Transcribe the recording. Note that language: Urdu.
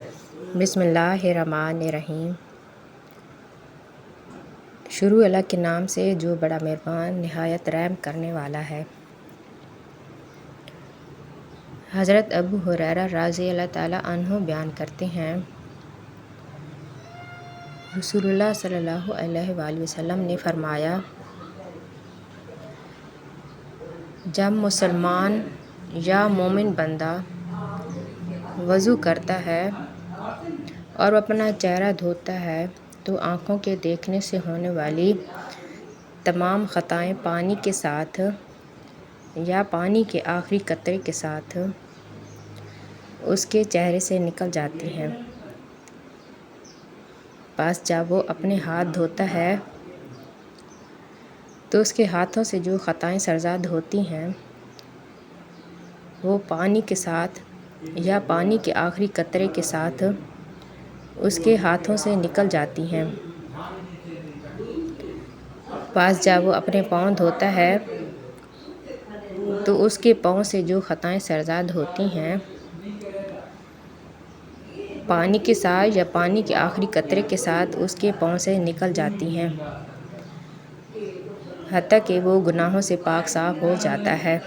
بسم اللہ الرحمن الرحیم۔ شروع اللہ کے نام سے جو بڑا مہربان نہایت رحم کرنے والا ہے۔ حضرت ابو ہریرہ رضی اللہ تعالیٰ عنہ بیان کرتے ہیں، رسول اللہ صلی اللہ علیہ وآلہ وسلم نے فرمایا، جب مسلمان یا مومن بندہ وضو کرتا ہے اور اپنا چہرہ دھوتا ہے تو آنکھوں کے دیکھنے سے ہونے والی تمام خطائیں پانی کے ساتھ یا پانی کے آخری قطرے کے ساتھ اس کے چہرے سے نکل جاتی ہیں۔ پس جب وہ اپنے ہاتھ دھوتا ہے تو اس کے ہاتھوں سے جو خطائیں سرزاد ہوتی ہیں وہ پانی کے ساتھ یا پانی کے آخری قطرے کے ساتھ اس کے ہاتھوں سے نکل جاتی ہیں۔ پس جب وہ اپنے پاؤں دھوتا ہے تو اس کے پاؤں سے جو خطائیں سرزاد ہوتی ہیں پانی کے ساتھ یا پانی کے آخری قطرے کے ساتھ اس کے پاؤں سے نکل جاتی ہیں، حتیٰ کہ وہ گناہوں سے پاک صاف ہو جاتا ہے۔